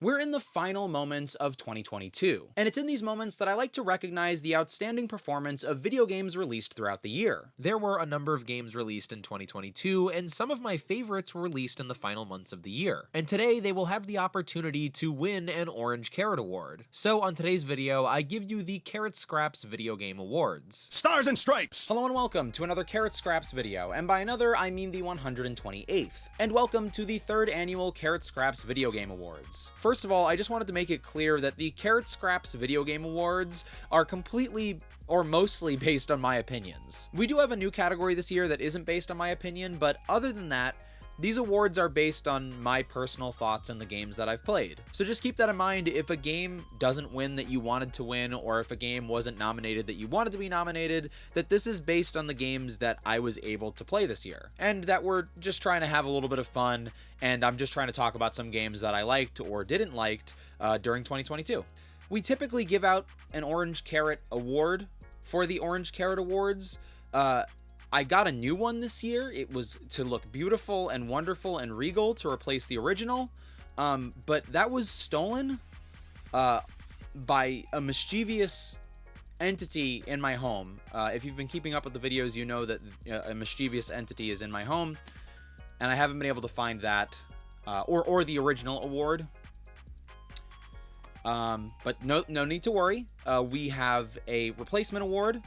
We're in the final moments of 2022, and it's in these moments that I like to recognize the outstanding performance of video games released throughout the year. There were a number of games released in 2022, and some of my favorites were released in the final months of the year. And today, they will have the opportunity to win an Orange Carrot Award. So on today's video, I give you the carrotscraps Video Game Awards. Stars and Stripes! Hello and welcome to another carrotscraps video, and by another, I mean the 128th. And welcome to the 3rd annual carrotscraps Video Game Awards. First of all, I just wanted to make it clear that the carrotscraps Video Game Awards are completely or mostly based on my opinions. We do have a new category this year that isn't based on my opinion, but other than that, these awards are based on my personal thoughts and the games that I've played. So just keep that in mind if a game doesn't win that you wanted to win, or if a game wasn't nominated that you wanted to be nominated, that this is based on the games that I was able to play this year. And that we're just trying to have a little bit of fun, and I'm just trying to talk about some games that I liked or didn't like during 2022. We typically give out an Orange Carrot Award for the Orange Carrot Awards. I got a new one this year. It was to look beautiful and wonderful and regal to replace the original, but that was stolen by a mischievous entity in my home. If you've been keeping up with the videos, you know that a mischievous entity is in my home, and I haven't been able to find that or the original award. But no need to worry. We have a replacement award.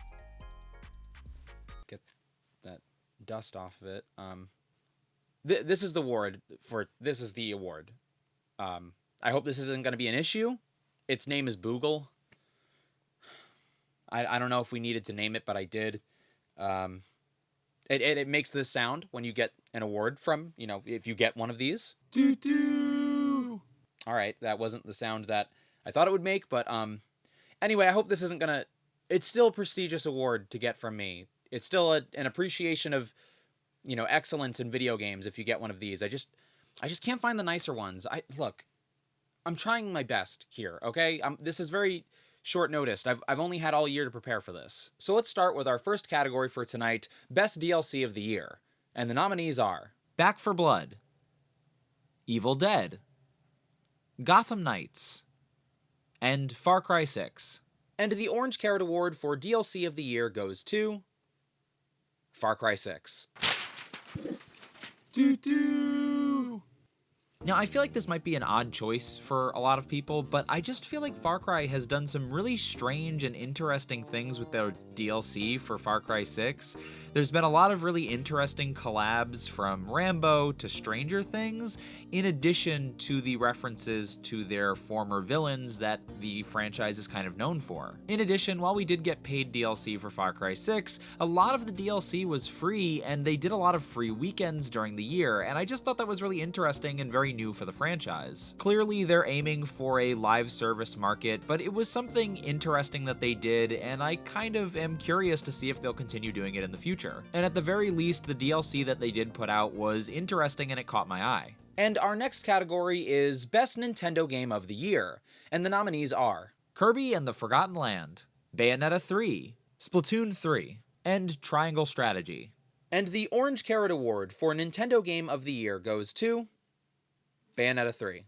Get that dust off of it. This is the award for. This is the award. I hope this isn't going to be an issue. Its name is Boogle. I don't know if we needed to name it, but I did. It makes this sound when you get an award from, if you get one of these. Doo doo. All right, that wasn't the sound that I thought it would make, but anyway, I hope this isn't gonna. It's still a prestigious award to get from me. It's still an appreciation of, excellence in video games. If you get one of these, I just can't find the nicer ones. I'm trying my best here. Okay, this is very short notice. I've only had all year to prepare for this. So let's start with our first category for tonight: Best DLC of the Year, and the nominees are Back 4 Blood, Evil Dead, Gotham Knights, and Far Cry 6. And the Orange Carrot Award for DLC of the Year goes to Far Cry 6. Doo doo. Now, I feel like this might be an odd choice for a lot of people, but I just feel like Far Cry has done some really strange and interesting things with their DLC for Far Cry 6. There's been a lot of really interesting collabs, from Rambo to Stranger Things, in addition to the references to their former villains that the franchise is kind of known for. In addition, while we did get paid DLC for Far Cry 6, a lot of the DLC was free, and they did a lot of free weekends during the year, and I just thought that was really interesting and very new for the franchise. Clearly, they're aiming for a live service market, but it was something interesting that they did, and I kind of am curious to see if they'll continue doing it in the future. And at the very least, the DLC that they did put out was interesting and it caught my eye. And our next category is Best Nintendo Game of the Year, and the nominees are Kirby and the Forgotten Land, Bayonetta 3, Splatoon 3, and Triangle Strategy. And the Orange Carrot Award for Nintendo Game of the Year goes to Bayonetta 3.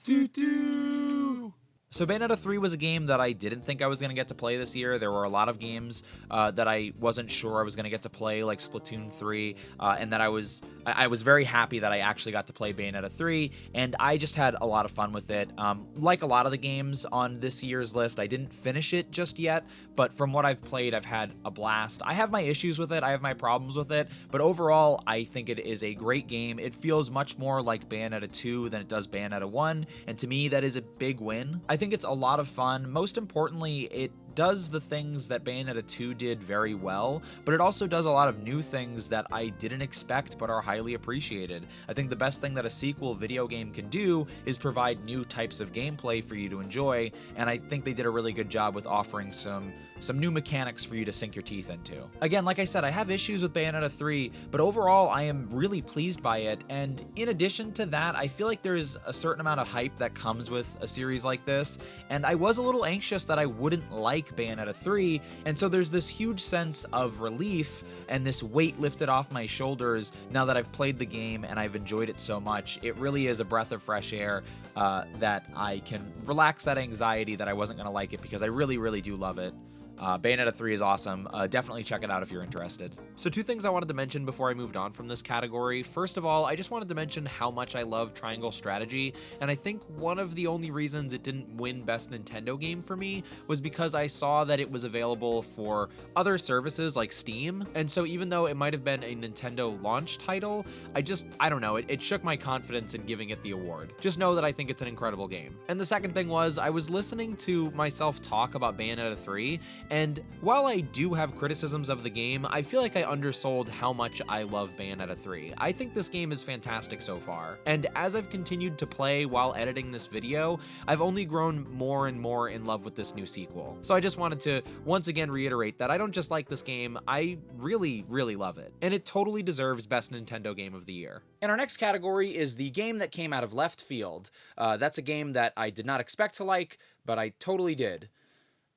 Doo doo. So Bayonetta 3 was a game that I didn't think I was going to get to play this year. There were a lot of games that I wasn't sure I was going to get to play, like Splatoon 3, and that I was very happy that I actually got to play Bayonetta 3, and I just had a lot of fun with it. Like a lot of the games on this year's list, I didn't finish it just yet, but from what I've played, I've had a blast. I have my issues with it, I have my problems with it, but overall, I think it is a great game. It feels much more like Bayonetta 2 than it does Bayonetta 1, and to me, that is a big win. I think it's a lot of fun. Most importantly, it does the things that Bayonetta 2 did very well, but it also does a lot of new things that I didn't expect but are highly appreciated. I think the best thing that a sequel video game can do is provide new types of gameplay for you to enjoy, and I think they did a really good job with offering some new mechanics for you to sink your teeth into. Again, like I said, I have issues with Bayonetta 3, but overall I am really pleased by it, and in addition to that, I feel like there's a certain amount of hype that comes with a series like this, and I was a little anxious that I wouldn't like like Bayonetta 3, and so there's this huge sense of relief and this weight lifted off my shoulders now that I've played the game and I've enjoyed it so much. It really is a breath of fresh air that I can relax that anxiety that I wasn't going to like it, because I really, really do love it. Bayonetta 3 is awesome. Definitely check it out if you're interested. So 2 things I wanted to mention before I moved on from this category. First of all, I just wanted to mention how much I love triangle strategy, and I think one of the only reasons it didn't win Best Nintendo Game for me was because I saw that it was available for other services like Steam, and so even though it might have been a Nintendo launch title, I don't know, it shook my confidence in giving it the award. Just know that I think it's an incredible game. And the second thing was, I was listening to myself talk about Bayonetta 3, and while I do have criticisms of the game, I feel like I undersold how much I love Bayonetta 3. I think this game is fantastic so far, and as I've continued to play while editing this video, I've only grown more and more in love with this new sequel. So I just wanted to once again reiterate that I don't just like this game, I really, really love it, and it totally deserves Best Nintendo Game of the Year. And our next category is the game that came out of left field. That's a game that I did not expect to like, but I totally did.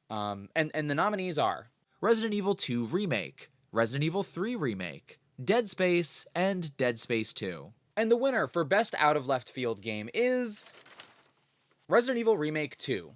And the nominees are Resident Evil 2 Remake, Resident Evil 3 Remake, Dead Space, and Dead Space 2. And the winner for Best Out of Left Field Game is Resident Evil Remake 2.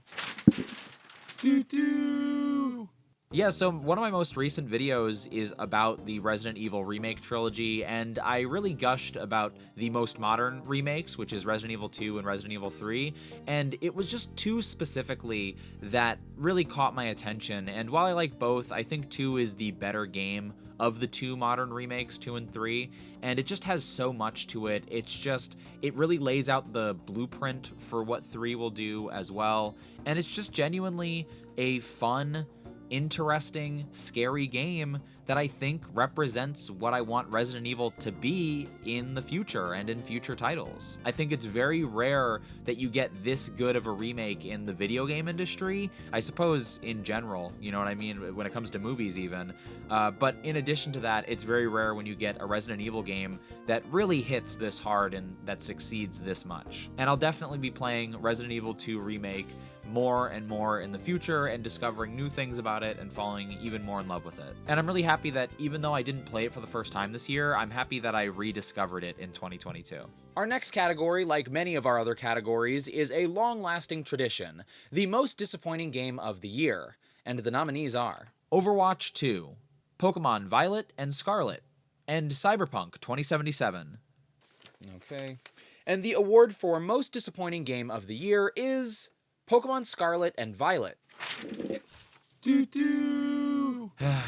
Yeah, so one of my most recent videos is about the Resident Evil Remake trilogy, and I really gushed about the most modern remakes, which is Resident Evil 2 and Resident Evil 3, and it was just 2 specifically that really caught my attention, and while I like both, I think 2 is the better game of the 2 modern remakes, 2 and 3, and it just has so much to it. It really lays out the blueprint for what 3 will do as well, and it's just genuinely a fun, interesting, scary game that I think represents what I want Resident Evil to be in the future and in future titles. I think it's very rare that you get this good of a remake in the video game industry. I suppose in general, you know what I mean, when it comes to movies even. But in addition to that, it's very rare when you get a Resident Evil game that really hits this hard and that succeeds this much. And I'll definitely be playing Resident Evil 2 Remake more and more in the future and discovering new things about it and falling even more in love with it. And I'm really happy that even though I didn't play it for the first time this year, I'm happy that I rediscovered it in 2022. Our next category, like many of our other categories, is a long-lasting tradition, the most disappointing game of the year. And the nominees are Overwatch 2, Pokemon Violet and Scarlet, and Cyberpunk 2077. Okay. And the award for most disappointing game of the year is Pokemon Scarlet and Violet.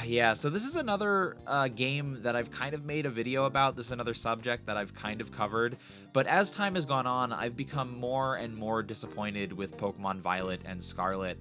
Yeah, so this is another game that I've kind of made a video about. This is another subject that I've kind of covered. But as time has gone on, I've become more and more disappointed with Pokemon Violet and Scarlet.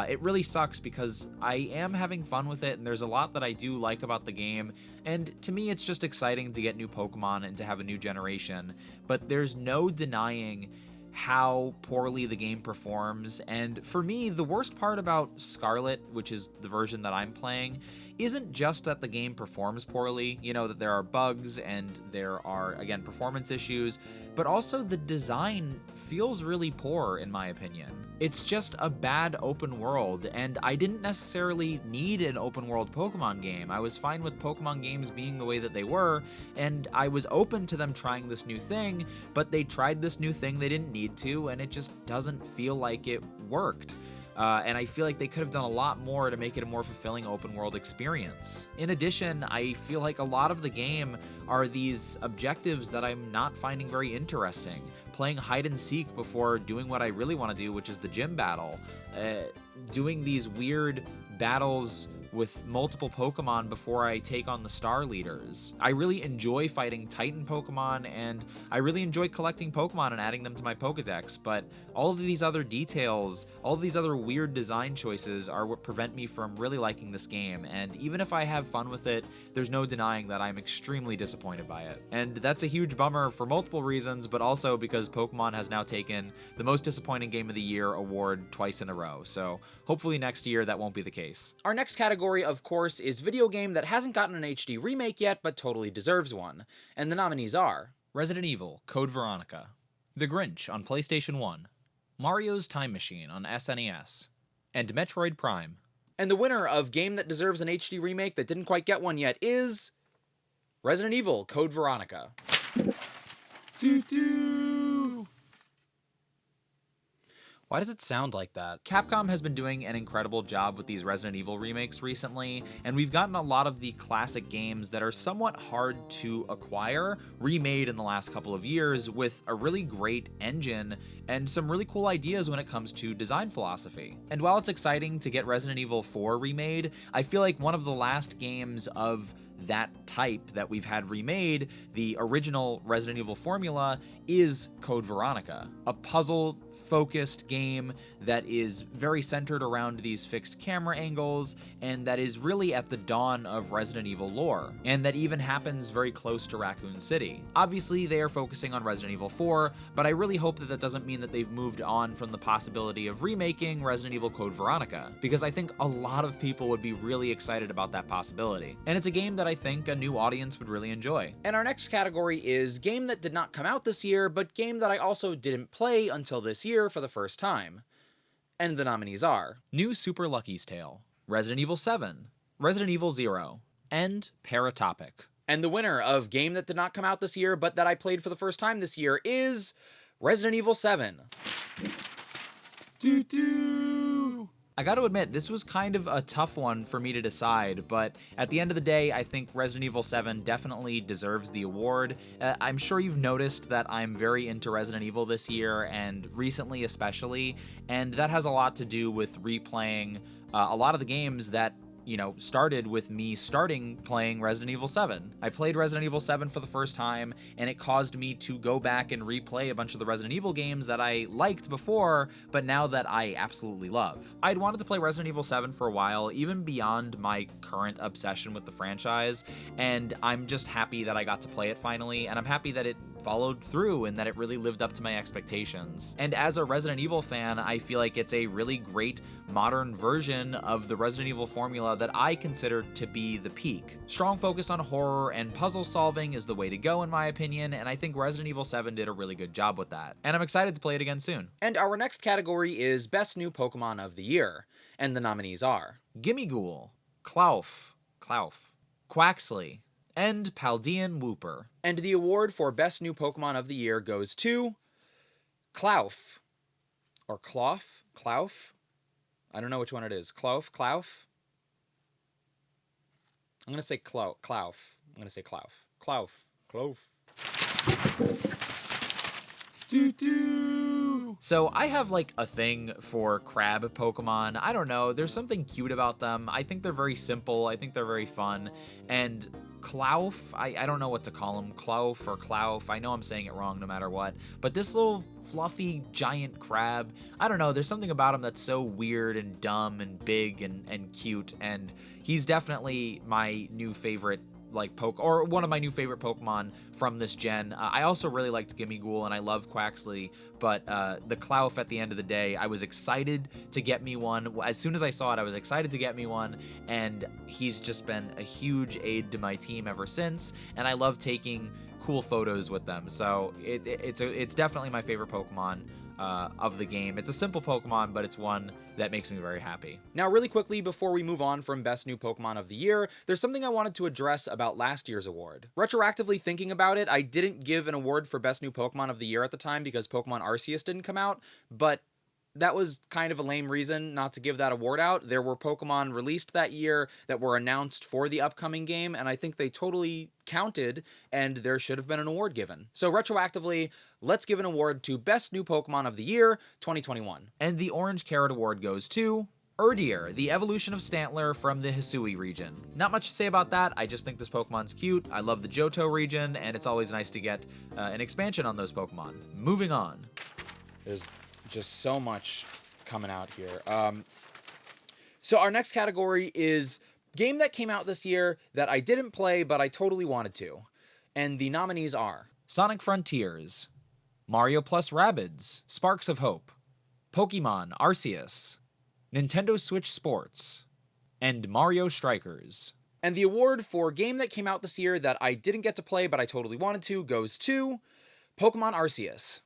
It really sucks because I am having fun with it, and there's a lot that I do like about the game. And to me, it's just exciting to get new Pokemon and to have a new generation. But there's no denying how poorly the game performs, and for me, the worst part about Scarlet, which is the version that I'm playing, isn't just that the game performs poorly, you know, that there are bugs and there are, again, performance issues, but also the design feels really poor, in my opinion. It's just a bad open world, and I didn't necessarily need an open world Pokemon game. I was fine with Pokemon games being the way that they were, and I was open to them trying this new thing, but they tried this new thing they didn't need to, and it just doesn't feel like it worked. And I feel like they could have done a lot more to make it a more fulfilling open world experience. In addition, I feel like a lot of the game are these objectives that I'm not finding very interesting. Playing hide and seek before doing what I really want to do, which is the gym battle. Doing these weird battles with multiple Pokemon before I take on the star leaders. I really enjoy fighting Titan Pokemon, and I really enjoy collecting Pokemon and adding them to my Pokedex, but all of these other details, all of these other weird design choices are what prevent me from really liking this game, and even if I have fun with it, there's no denying that I'm extremely disappointed by it. And that's a huge bummer for multiple reasons, but also because Pokemon has now taken the most disappointing game of the year award twice in a row, so hopefully next year that won't be the case. Our next category, of course, is video game that hasn't gotten an HD remake yet, but totally deserves one. And the nominees are Resident Evil Code Veronica, The Grinch on PlayStation 1, Mario's Time Machine on SNES, and Metroid Prime. And the winner of game that deserves an HD remake that didn't quite get one yet is Resident Evil Code Veronica. Why does it sound like that? Capcom has been doing an incredible job with these Resident Evil remakes recently, and we've gotten a lot of the classic games that are somewhat hard to acquire remade in the last couple of years with a really great engine and some really cool ideas when it comes to design philosophy. And while it's exciting to get Resident Evil 4 remade, I feel like one of the last games of that type that we've had remade, the original Resident Evil formula, is Code Veronica, a puzzle focused game that is very centered around these fixed camera angles and that is really at the dawn of Resident Evil lore, and that even happens very close to Raccoon City. Obviously, they are focusing on Resident Evil 4, but I really hope that that doesn't mean that they've moved on from the possibility of remaking Resident Evil Code Veronica, because I think a lot of people would be really excited about that possibility. And it's a game that I think a new audience would really enjoy. And our next category is game that did not come out this year, but game that I also didn't play until this year for the first time. And the nominees are New Super Lucky's Tale, Resident Evil 7, Resident Evil 0, and Paratopic. And the winner of game that did not come out this year but that I played for the first time this year is Resident Evil 7. I gotta admit, this was kind of a tough one for me to decide, but at the end of the day, I think Resident Evil 7 definitely deserves the award. I'm sure you've noticed that I'm very into Resident Evil this year, and recently especially, and that has a lot to do with replaying a lot of the games that started with me starting playing Resident Evil 7. I played Resident Evil 7 for the first time, and it caused me to go back and replay a bunch of the Resident Evil games that I liked before, but now that I absolutely love. I'd wanted to play Resident Evil 7 for a while, even beyond my current obsession with the franchise, and I'm just happy that I got to play it finally, and I'm happy that it followed through and that it really lived up to my expectations. And as a Resident Evil fan, I feel like it's a really great modern version of the Resident Evil formula that I consider to be the peak. Strong focus on horror and puzzle solving is the way to go in my opinion, and I think Resident Evil 7 did a really good job with that. And I'm excited to play it again soon. And our next category is Best New Pokemon of the Year, and the nominees are Gimmighoul, Klawf, Quaxley, and Paldean Wooper. And the award for Best New Pokemon of the Year goes to Klawf. Or Klawf? I don't know which one it is. Klawf? I'm going to say Klawf. I'm going to say Klawf. So I have like a thing for crab Pokemon. I don't know. There's something cute about them. I think they're very simple. I think they're very fun. And Klawf, I don't know what to call him. Klawf or Klawf. I know I'm saying it wrong no matter what. But this little fluffy giant crab, I don't know. There's something about him that's so weird and dumb and big and cute. And he's definitely my new favorite one of my new favorite Pokemon from this gen. I also really liked Gimmighoul and I love Quaxley, but the Klawf at the end of the day, I was excited to get me one. As soon as I saw it, I was excited to get me one, and he's just been a huge aid to my team ever since, and I love taking cool photos with them. So it's definitely my favorite Pokemon of the game. It's a simple Pokemon, but it's one that makes me very happy. Now, really quickly, before we move on from Best New Pokemon of the Year, there's something I wanted to address about last year's award. Retroactively thinking about it, I didn't give an award for Best New Pokemon of the Year at the time because Pokemon Arceus didn't come out, but that was kind of a lame reason not to give that award out. There were Pokemon released that year that were announced for the upcoming game, and I think they totally counted, and there should have been an award given. So retroactively, let's give an award to Best New Pokemon of the Year 2021. And the Orange Carrot Award goes to Erdier, the evolution of Stantler from the Hisui region. Not much to say about that, I just think this Pokemon's cute, I love the Johto region, and it's always nice to get an expansion on those Pokemon. Moving on. There's just so much coming out here. So our next category is game that came out this year that I didn't play, but I totally wanted to. And the nominees are Sonic Frontiers, Mario plus Rabbids, Sparks of Hope, Pokemon Arceus, Nintendo Switch Sports, and Mario Strikers. And the award for game that came out this year that I didn't get to play, but I totally wanted to, goes to Pokemon Arceus.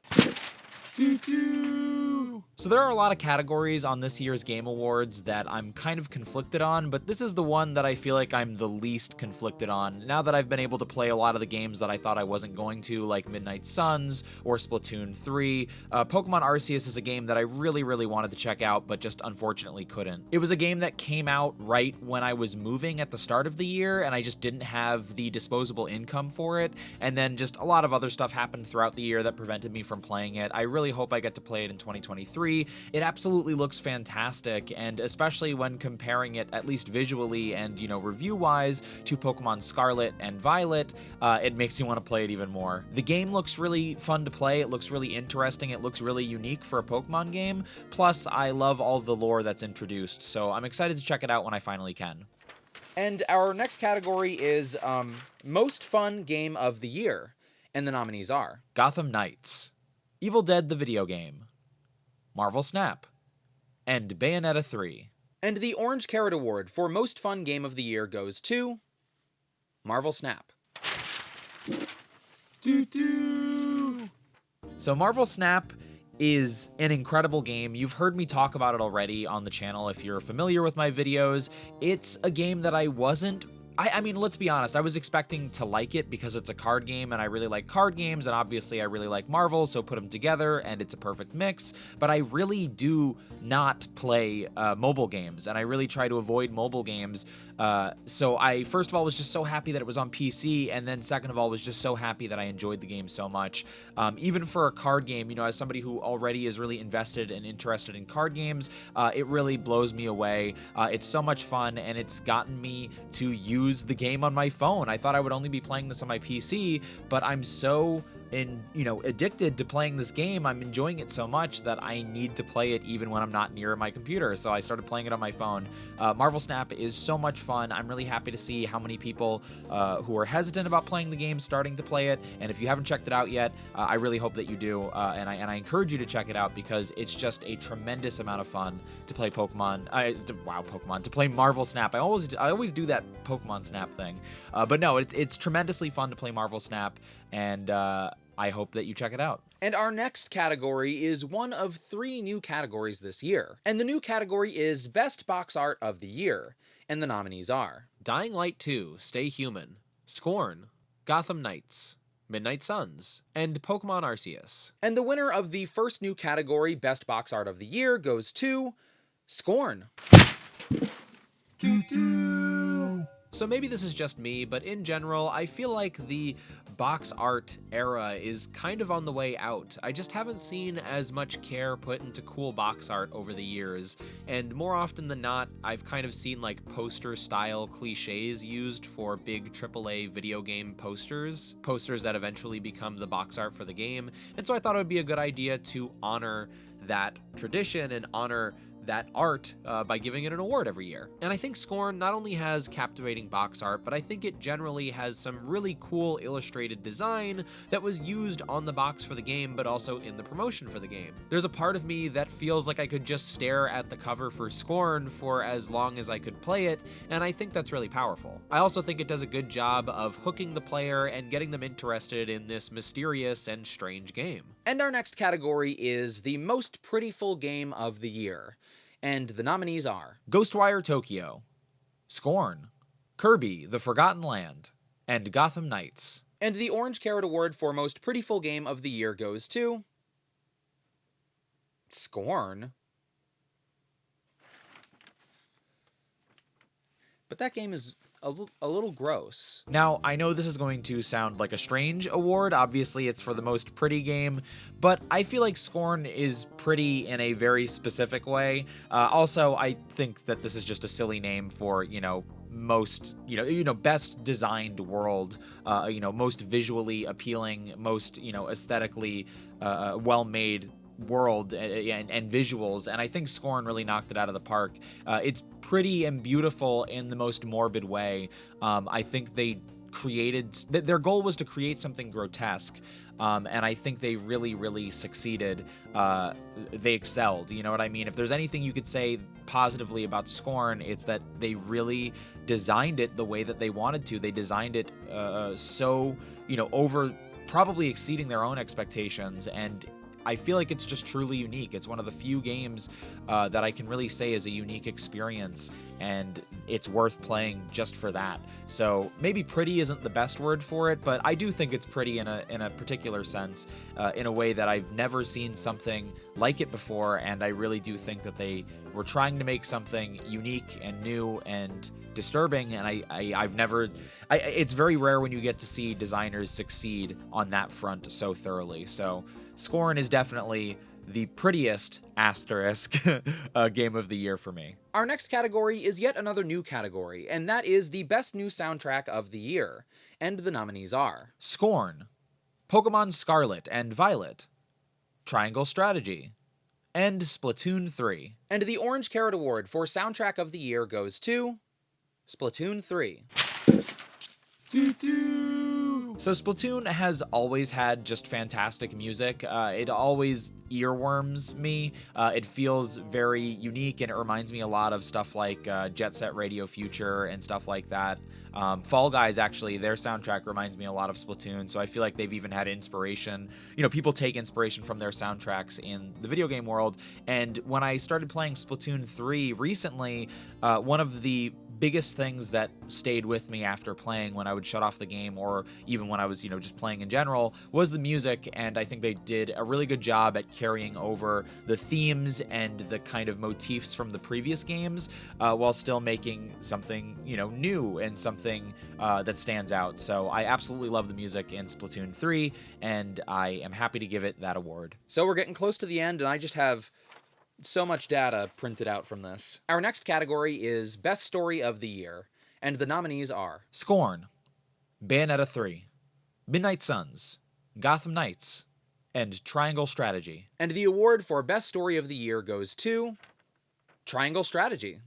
So there are a lot of categories on this year's Game Awards that I'm kind of conflicted on, but this is the one that I feel like I'm the least conflicted on, now that I've been able to play a lot of the games that I thought I wasn't going to, like Midnight Suns or Splatoon 3. Pokemon Arceus is a game that I really wanted to check out, but just unfortunately couldn't. It was a game that came out right when I was moving at the start of the year, and I just didn't have the disposable income for it, and then just a lot of other stuff happened throughout the year that prevented me from playing it. I really hope I get to play it in 2023. It absolutely looks fantastic, and especially when comparing it, at least visually and, review-wise, to Pokemon Scarlet and Violet, it makes me want to play it even more. The game looks really fun to play, it looks really interesting, it looks really unique for a Pokemon game, plus I love all the lore that's introduced, so I'm excited to check it out when I finally can. And our next category is Most Fun Game of the Year, and the nominees are Gotham Knights, Evil Dead the Video Game, Marvel Snap, and Bayonetta 3. And the Orange Carrot Award for Most Fun Game of the Year goes to Marvel Snap. So Marvel Snap is an incredible game. You've heard me talk about it already on the channel if you're familiar with my videos. It's a game that I mean, let's be honest, I was expecting to like it because it's a card game and I really like card games, and obviously I really like Marvel, so put them together and it's a perfect mix, but I really do not play mobile games, and I really try to avoid mobile games. So I, first of all, was just so happy that it was on PC, and then second of all, was just so happy that I enjoyed the game so much. Even for a card game, as somebody who already is really invested and interested in card games, it really blows me away. It's so much fun, and it's gotten me to use the game on my phone. I thought I would only be playing this on my PC, but I'm so addicted to playing this game. I'm enjoying it so much that I need to play it even when I'm not near my computer, so I started playing it on my phone. Marvel Snap is so much fun. I'm really happy to see how many people who are hesitant about playing the game starting to play it, and if you haven't checked it out yet, I really hope that you do, and I encourage you to check it out because it's just a tremendous amount of fun to play to play Marvel Snap. I always do that Pokemon Snap thing, but no, it's tremendously fun to play Marvel Snap, and I hope that you check it out. And our next category is one of 3 new categories this year. And the new category is Best Box Art of the Year. And the nominees are Dying Light 2, Stay Human, Scorn, Gotham Knights, Midnight Suns, and Pokemon Arceus. And the winner of the first new category, Best Box Art of the Year, goes to Scorn. So maybe this is just me, but in general, I feel like the box art era is kind of on the way out. I just haven't seen as much care put into cool box art over the years, and more often than not, I've kind of seen like poster-style cliches used for big AAA video game posters that eventually become the box art for the game, and so I thought it would be a good idea to honor that tradition and honor that art by giving it an award every year. And I think Scorn not only has captivating box art, but I think it generally has some really cool illustrated design that was used on the box for the game, but also in the promotion for the game. There's a part of me that feels like I could just stare at the cover for Scorn for as long as I could play it, and I think that's really powerful. I also think it does a good job of hooking the player and getting them interested in this mysterious and strange game. And our next category is the most prettyful game of the year. And the nominees are Ghostwire Tokyo, Scorn, Kirby: The Forgotten Land, and Gotham Knights. And the Orange Carrot Award for Most Prettyful Game of the Year goes to Scorn. But that game is a little gross. Now, I know this is going to sound like a strange award. Obviously, it's for the most pretty game, but I feel like Scorn is pretty in a very specific way. Also, I think that this is just a silly name for, most, best designed world, most visually appealing, most, aesthetically well-made world and visuals, and I think Scorn really knocked it out of the park. It's pretty and beautiful in the most morbid way. I think they created, their goal was to create something grotesque, and I think they really succeeded. They excelled, you know what I mean? If there's anything you could say positively about Scorn, it's that they really designed it the way that they wanted to. They designed it so, over probably exceeding their own expectations, and I feel like it's just truly unique. It's one of the few games that I can really say is a unique experience, and it's worth playing just for that. So maybe pretty isn't the best word for it, but I do think it's pretty in a particular sense, in a way that I've never seen something like it before, and I really do think that they were trying to make something unique and new and disturbing, and I've never... it's very rare when you get to see designers succeed on that front so thoroughly. So Scorn is definitely the prettiest asterisk game of the year for me. Our next category is yet another new category, and that is the best new soundtrack of the year. And the nominees are Scorn, Pokemon Scarlet and Violet, Triangle Strategy, and Splatoon 3. And the Orange Carrot Award for Soundtrack of the Year goes to Splatoon 3. So Splatoon has always had just fantastic music. It always earworms me. It feels very unique, and it reminds me a lot of stuff like Jet Set Radio Future and stuff like that. Fall Guys, actually, their soundtrack reminds me a lot of Splatoon, so I feel like they've even had inspiration. You know, people take inspiration from their soundtracks in the video game world, and when I started playing Splatoon 3 recently, one of the biggest things that stayed with me after playing, when I would shut off the game or even when I was, just playing in general, was the music. And I think they did a really good job at carrying over the themes and the kind of motifs from the previous games, while still making something, new and something that stands out. So I absolutely love the music in Splatoon 3, and I am happy to give it that award. So we're getting close to the end, and I just have so much data printed out from this. Our next category is Best Story of the Year, and the nominees are Scorn, Bayonetta 3, Midnight Suns, Gotham Knights, and Triangle Strategy. And the award for Best Story of the Year goes to Triangle Strategy.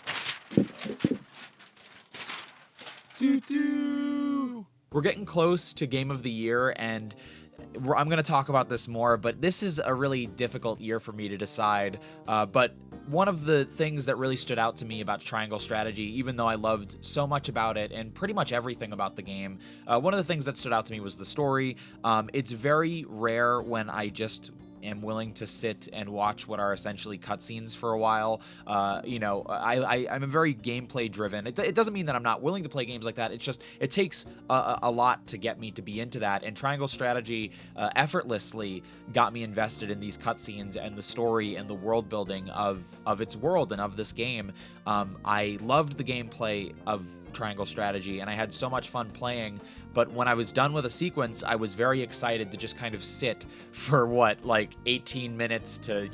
We're getting close to Game of the Year, and I'm going to talk about this more, but this is a really difficult year for me to decide. But one of the things that really stood out to me about Triangle Strategy, even though I loved so much about it and pretty much everything about the game, one of the things that stood out to me was the story. It's very rare when I just am willing to sit and watch what are essentially cutscenes for a while. I'm a very gameplay driven. It doesn't mean that I'm not willing to play games like that. It's just, it takes a lot to get me to be into that. And Triangle Strategy effortlessly got me invested in these cutscenes and the story and the world building of its world and of this game. I loved the gameplay of Triangle Strategy, and I had so much fun playing, but when I was done with a sequence, I was very excited to just kind of sit for 18 minutes to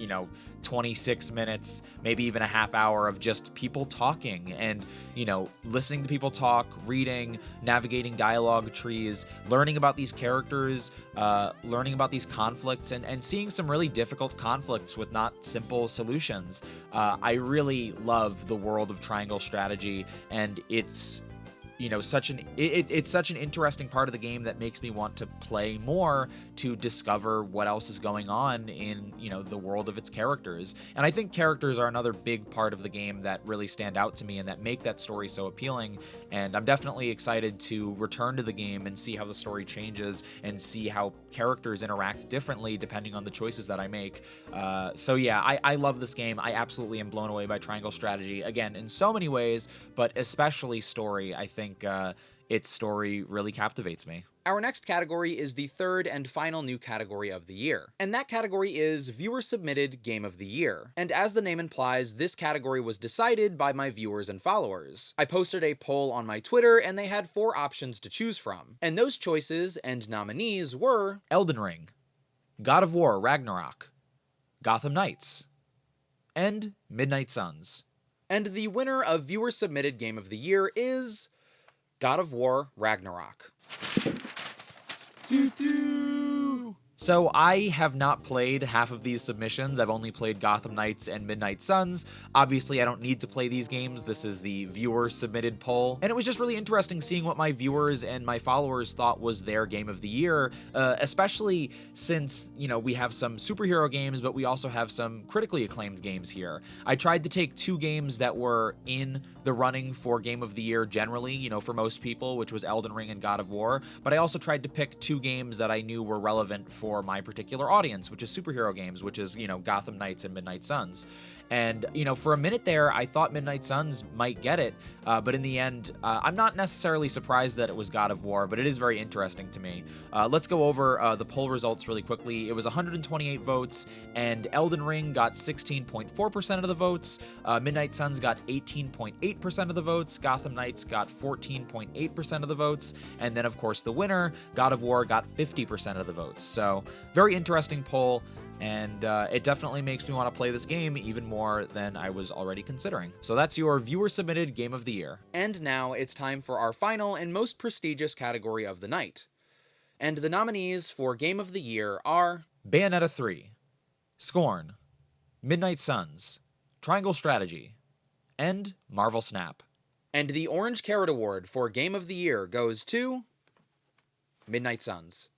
26 minutes, maybe even a half hour of just people talking and listening to people talk, reading, navigating dialogue trees, learning about these characters, learning about these conflicts, and seeing some really difficult conflicts with not simple solutions. I really love the world of Triangle Strategy, and it's such an interesting part of the game that makes me want to play more to discover what else is going on in, the world of its characters. And I think characters are another big part of the game that really stand out to me and that make that story so appealing. And I'm definitely excited to return to the game and see how the story changes and see how characters interact differently depending on the choices that I make. So yeah, I love this game. I absolutely am blown away by Triangle Strategy, again, in so many ways, but especially story. I think its story really captivates me. Our next category is the third and final new category of the year, and that category is Viewer-Submitted Game of the Year. And as the name implies, this category was decided by my viewers and followers. I posted a poll on my Twitter, and they had 4 options to choose from. And those choices and nominees were Elden Ring, God of War Ragnarok, Gotham Knights, and Midnight Suns. And the winner of Viewer-Submitted Game of the Year is God of War Ragnarok. So I have not played half of these submissions. I've only played Gotham Knights and Midnight Suns. Obviously, I don't need to play these games. This is the viewer-submitted poll. And it was just really interesting seeing what my viewers and my followers thought was their game of the year, especially since, we have some superhero games, but we also have some critically acclaimed games here. I tried to take 2 games that were in the running for game of the year generally, for most people, which was Elden Ring and God of War, but I also tried to pick 2 games that I knew were relevant for for my particular audience, which is superhero games, which is, Gotham Knights and Midnight Suns. And, for a minute there, I thought Midnight Suns might get it, but in the end, I'm not necessarily surprised that it was God of War, but it is very interesting to me. Let's go over the poll results really quickly. It was 128 votes, and Elden Ring got 16.4% of the votes, Midnight Suns got 18.8% of the votes, Gotham Knights got 14.8% of the votes, and then, of course, the winner, God of War, got 50% of the votes. So, very interesting poll. And it definitely makes me want to play this game even more than I was already considering. So that's your viewer-submitted Game of the Year. And now it's time for our final and most prestigious category of the night. And the nominees for Game of the Year are Bayonetta 3, Scorn, Midnight Suns, Triangle Strategy, and Marvel Snap. And the Orange Carrot Award for Game of the Year goes to Midnight Suns.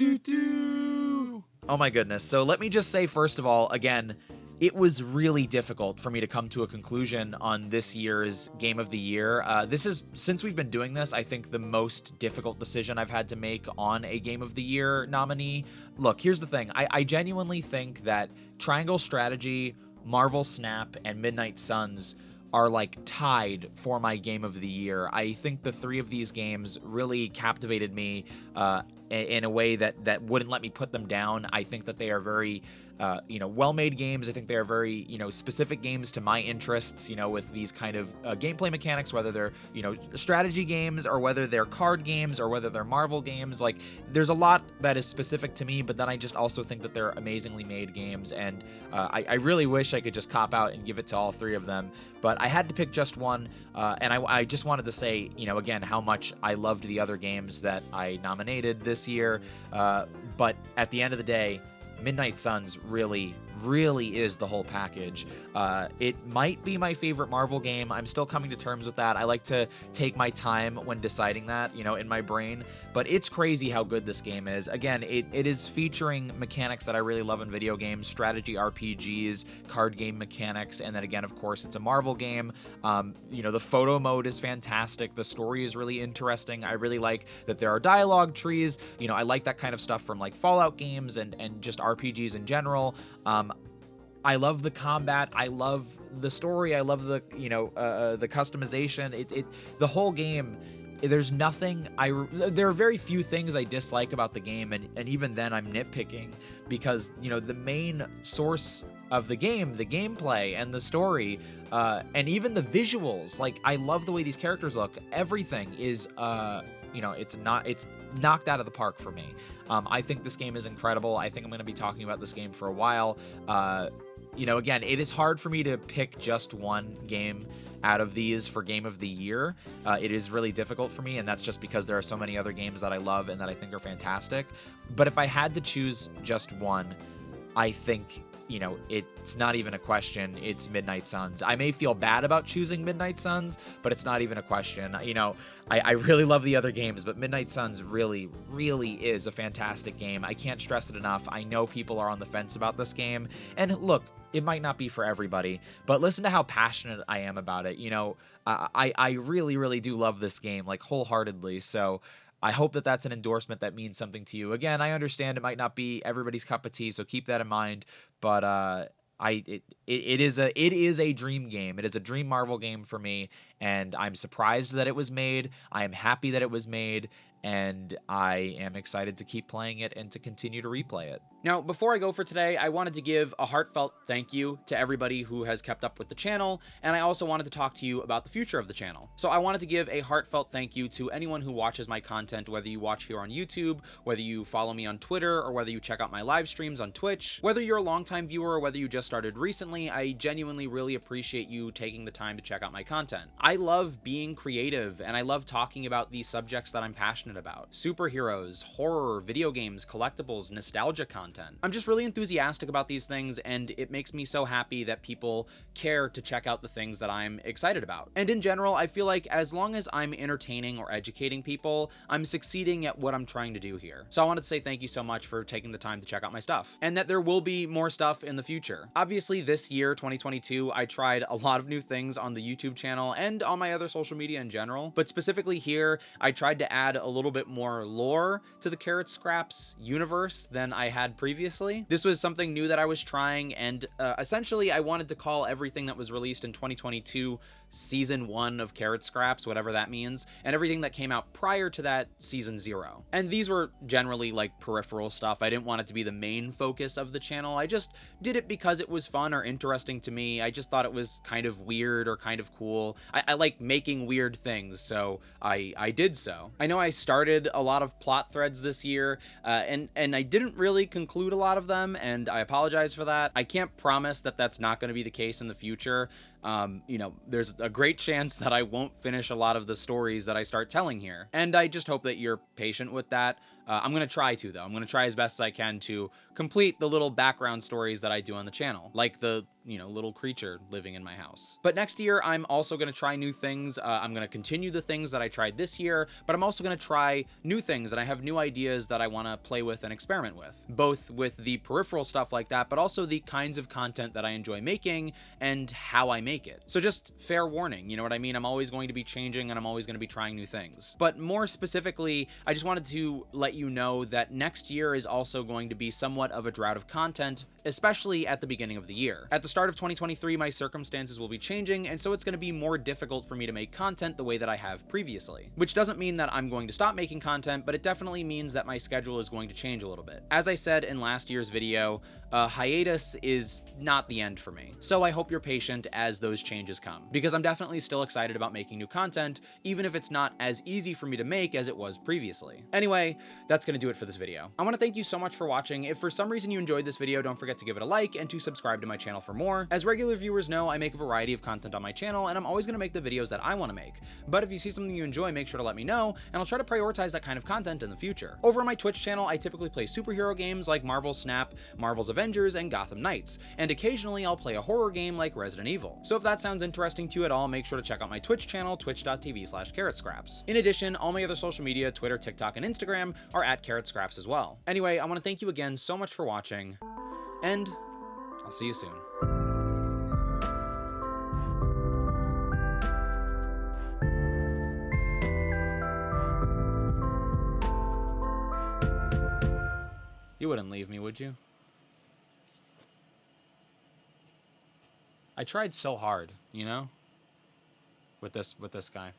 Oh my goodness. So let me just say, first of all, again, it was really difficult for me to come to a conclusion on this year's Game of the Year. This is, since we've been doing this, I think the most difficult decision I've had to make on a Game of the Year nominee. Look, here's the thing. I genuinely think that Triangle Strategy, Marvel Snap, and Midnight Suns are like tied for my Game of the Year. I think the three of these games really captivated me in a way that wouldn't let me put them down. I think that they are very well-made games. I think they are very, specific games to my interests, with these kind of gameplay mechanics, whether they're, strategy games or whether they're card games or whether they're Marvel games. Like, there's a lot that is specific to me, but then I just also think that they're amazingly made games, and I really wish I could just cop out and give it to all three of them, but I had to pick just one, and I just wanted to say, again, how much I loved the other games that I nominated this year, but at the end of the day, Midnight Suns really is the whole package. It might be my favorite Marvel game. I'm still coming to terms with that. I like to take my time when deciding that, in my brain, but it's crazy how good this game is. Again, it is featuring mechanics that I really love in video games, strategy RPGs, card game mechanics, and then again, of course, it's a Marvel game. The photo mode is fantastic. The story is really interesting. I really like that there are dialogue trees. I like that kind of stuff from like Fallout games and just RPGs in general. I love the combat. I love the story. I love the the customization. The whole game. There's nothing there are very few things I dislike about the game, and even then I'm nitpicking because the main source of the game, the gameplay and the story, and even the visuals. Like, I love the way these characters look. Everything is it's knocked out of the park for me. I think this game is incredible. I think I'm going to be talking about this game for a while. Again, it is hard for me to pick just one game out of these for Game of the Year. It is really difficult for me, and that's just because there are so many other games that I love and that I think are fantastic. But if I had to choose just one, I think it's not even a question. It's Midnight Suns. I may feel bad about choosing Midnight Suns, but it's not even a question. I really love the other games, but Midnight Suns really is a fantastic game. I can't stress it enough. I know people are on the fence about this game, and look, it might not be for everybody, but listen to how passionate I am about it. I really do love this game, like, wholeheartedly. So I hope that that's an endorsement that means something to you. Again, I understand it might not be everybody's cup of tea, so keep that in mind. But it is a dream game. It is a dream Marvel game for me, and I'm surprised that it was made. I am happy that it was made, and I am excited to keep playing it and to continue to replay it. Now, before I go for today, I wanted to give a heartfelt thank you to everybody who has kept up with the channel, and I also wanted to talk to you about the future of the channel. So I wanted to give a heartfelt thank you to anyone who watches my content, whether you watch here on YouTube, whether you follow me on Twitter, or whether you check out my live streams on Twitch. Whether you're a longtime viewer or whether you just started recently, I genuinely really appreciate you taking the time to check out my content. I love being creative, and I love talking about these subjects that I'm passionate about. Superheroes, horror, video games, collectibles, nostalgia content. content. I'm just really enthusiastic about these things, and it makes me so happy that people care to check out the things that I'm excited about. And in general, I feel like as long as I'm entertaining or educating people, I'm succeeding at what I'm trying to do here. So I wanted to say thank you so much for taking the time to check out my stuff, and that there will be more stuff in the future. Obviously, this year, 2022, I tried a lot of new things on the YouTube channel and on my other social media in general, but specifically here, I tried to add a little bit more lore to the Carrot Scraps universe than I had previously. This was something new that I was trying, and essentially I wanted to call everything that was released in 2022 Season 1 of Carrot Scraps, whatever that means, and everything that came out prior to that, Season 0. And these were generally like peripheral stuff. I didn't want it to be the main focus of the channel. I just did it because it was fun or interesting to me. I just thought it was kind of weird or kind of cool. I like making weird things, so I did so. I know I started a lot of plot threads this year, and I didn't really conclude a lot of them, and I apologize for that. I can't promise that that's not going to be the case in the future. You know, there's a great chance that I won't finish a lot of the stories that I start telling here, and I just hope that you're patient with that. I'm going to try to, though. I'm going to try as best as I can to complete the little background stories that I do on the channel, like the, you know, little creature living in my house. But next year, I'm also going to try new things. I'm going to continue the things that I tried this year, but I'm also going to try new things, and I have new ideas that I want to play with and experiment with, both with the peripheral stuff like that, but also the kinds of content that I enjoy making and how I make it. So just fair warning, you know what I mean? I'm always going to be changing, and I'm always going to be trying new things. But more specifically, I just wanted to let you know that next year is also going to be somewhat of a drought of content, especially at the beginning of the year. At the start of 2023, my circumstances will be changing, and so it's going to be more difficult for me to make content the way that I have previously. Which doesn't mean that I'm going to stop making content, but it definitely means that my schedule is going to change a little bit. As I said in last year's video, hiatus is not the end for me. So I hope you're patient as those changes come, because I'm definitely still excited about making new content, even if it's not as easy for me to make as it was previously. Anyway, that's going to do it for this video. I want to thank you so much for watching. If for some reason you enjoyed this video, don't forget to give it a like and to subscribe to my channel for more. As regular viewers know, I make a variety of content on my channel, and I'm always going to make the videos that I want to make. But if you see something you enjoy, make sure to let me know, and I'll try to prioritize that kind of content in the future. Over on my Twitch channel, I typically play superhero games like Marvel Snap, Marvel's Avengers, and Gotham Knights, and occasionally I'll play a horror game like Resident Evil. So if that sounds interesting to you at all, make sure to check out my Twitch channel, twitch.tv/carrotscraps. In addition, all my other social media, Twitter, TikTok, and Instagram are at carrotscraps as well. Anyway, I want to thank you again so much for watching, and I'll see you soon. You wouldn't leave me, would you? I tried so hard, you know? With this guy.